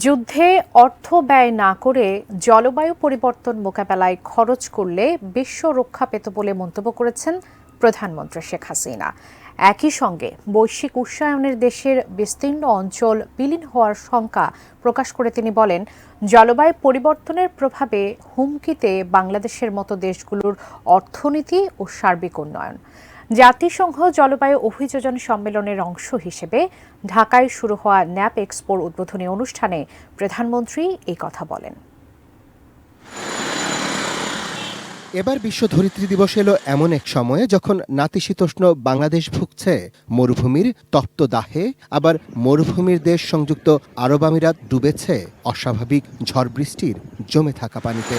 যুদ্ধে অর্থ ব্যয় না করে জলবায়ু পরিবর্তন মোকাবেলায় খরচ করলে বিশ্ব রক্ষা পেত বলে মন্তব্য করেছেন প্রধানমন্ত্রী শেখ হাসিনা। একই সঙ্গে বৈশ্বিক উষ্ণায়নের দেশের বিস্তীর্ণ অঞ্চল বিলীন হওয়ার শঙ্কা প্রকাশ করে তিনি বলেন, জলবায়ু পরিবর্তনের প্রভাবে হুমকিতে বাংলাদেশের মতো দেশগুলোর অর্থনীতি ও সার্বিক উন্নয়ন। জাতিসংঘ জলবায়ু অভিযোজন সম্মেলনের অংশ হিসেবে ঢাকায় শুরু হওয়া ন্যাপ এক্সপোর উদ্বোধনী অনুষ্ঠানে প্রধানমন্ত্রী এই কথা বলেন। এবার বিশ্ব ধরিত্রী দিবস এলো এমন এক সময়ে যখন নাতিশীতোষ্ণ বাংলাদেশ ভুগছে মরুভূমির তপ্ত দাহে, আবার মরুভূমির দেশ সংযুক্ত আরব আমিরাত ডুবেছে অস্বাভাবিক ঝড় বৃষ্টির জমে থাকা পানিতে।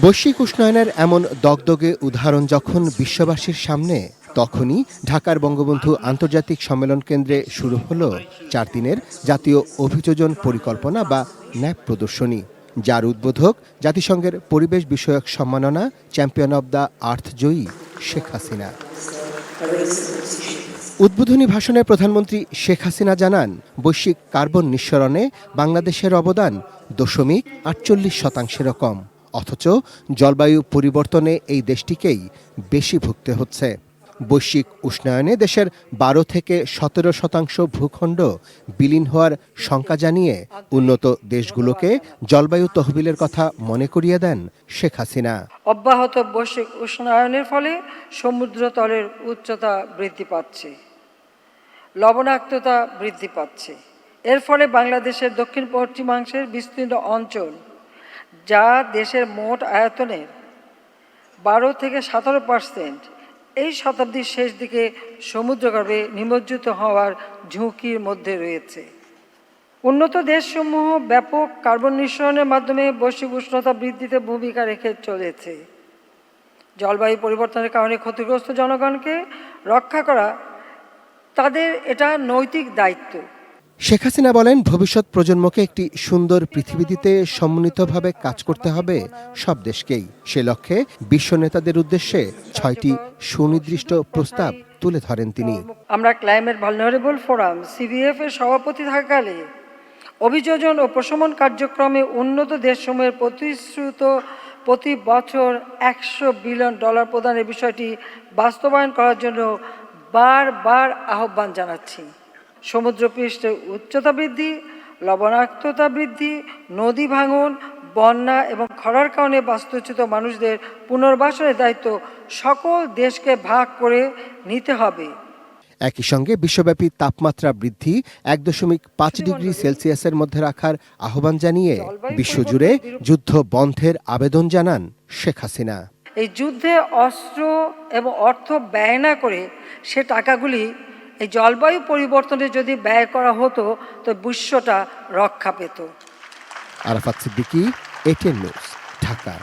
বৈশ্বিক উষ্ণায়নের এমন দগদগে উদাহরণ যখন বিশ্ববাসীর সামনে, তখনই ঢাকার বঙ্গবন্ধু আন্তর্জাতিক সম্মেলন কেন্দ্রে শুরু হলো 4 দিনের জাতীয় অভিযোজন পরিকল্পনা বা ন্যাপ প্রদর্শনী, যার উদ্বোধক জাতিসংঘের পরিবেশ বিষয়ক সম্মাননা চ্যাম্পিয়ন অব দ্য আর্থ জয়ী শেখ হাসিনা। উদ্বোধনী ভাষণে প্রধানমন্ত্রী শেখ হাসিনা জানান, বৈশ্বিক কার্বন নিঃসরণে বাংলাদেশের অবদান 0.48% কম, অথচ জলবায়ু পরিবর্তনে এই দেশটিকেই বেশি ভুগতে হচ্ছে। বৈশ্বিক উষ্ণায়নে দেশের 12 থেকে 17% ভূখণ্ড বিলীন হওয়ার শঙ্কা জানিয়ে উন্নত দেশগুলোকে জলবায়ু তহবিলের কথা মনে করিয়ে দেন শেখ হাসিনা। অব্যাহত বৈশ্বিক উষ্ণায়নের ফলে সমুদ্রতলের উচ্চতা বৃদ্ধি পাচ্ছে, লবণাক্ততা বৃদ্ধি পাচ্ছে। এর ফলে বাংলাদেশের দক্ষিণ পশ্চিমাংশের বিস্তীর্ণ অঞ্চল, যা দেশের মোট আয়তনের 12 থেকে 17%, এই শতাব্দীর শেষ দিকে সমুদ্রগর্ভে নিমজ্জিত হওয়ার ঝুঁকির মধ্যে রয়েছে। উন্নত দেশসমূহ ব্যাপক কার্বন নিঃসরণের মাধ্যমে বৈশ্বিক উষ্ণতা বৃদ্ধিতে ভূমিকা রেখে চলেছে। জলবায়ু পরিবর্তনের কারণে ক্ষতিগ্রস্ত জনগণকে রক্ষা করা তাদের এটা নৈতিক দায়িত্ব। শেখ হাসিনা বলেন, ভবিষ্যৎ প্রজন্মকে একটি সুন্দর পৃথিবী দিতে সম্মিলিতভাবে কাজ করতে হবে সব দেশকেই। সে লক্ষ্যে বিশ্ব নেতাদের উদ্দেশ্যে 6টি সুনির্দিষ্ট প্রস্তাব তুলে ধরেন তিনি। আমরা ক্লাইমেট ভালনারেবল ফোরাম CBF এর সভাপতি থাকাকালে অভিযোজন ও প্রশমন কার্যক্রমে উন্নত দেশসমূহের প্রতিশ্রুত প্রতি বছর $100 বিলিয়ন প্রদানের বিষয়টি বাস্তবায়ন করার জন্য বারবার আহ্বান জানাচ্ছি। সমুদ্রপৃষ্ঠের উচ্চতা বৃদ্ধি, লবণাক্ততা বৃদ্ধি, নদী ভাঙন, বন্যা এবং খরার কারণে বাস্তুচ্যুত মানুষদের পুনর্বাসনের দায়িত্ব সকল দেশকে ভাগ করে নিতে হবে। একই সঙ্গে বিশ্বব্যাপী তাপমাত্রা বৃদ্ধি 1.5 ডিগ্রি সেলসিয়াসের মধ্যে রাখার আহ্বান জানিয়ে বিশ্বজুড়ে যুদ্ধ বন্ধের আবেদন জানান শেখ হাসিনা। এই যুদ্ধে অস্ত্র এবং অর্থ ব্যয় না করে সে টাকাগুলি এই জলবায়ু পরিবর্তনে যদি ব্যয় করা হতো তো বিশ্বটা রক্ষা পেত। Arafat Siddiqui, ATN news, Dhaka.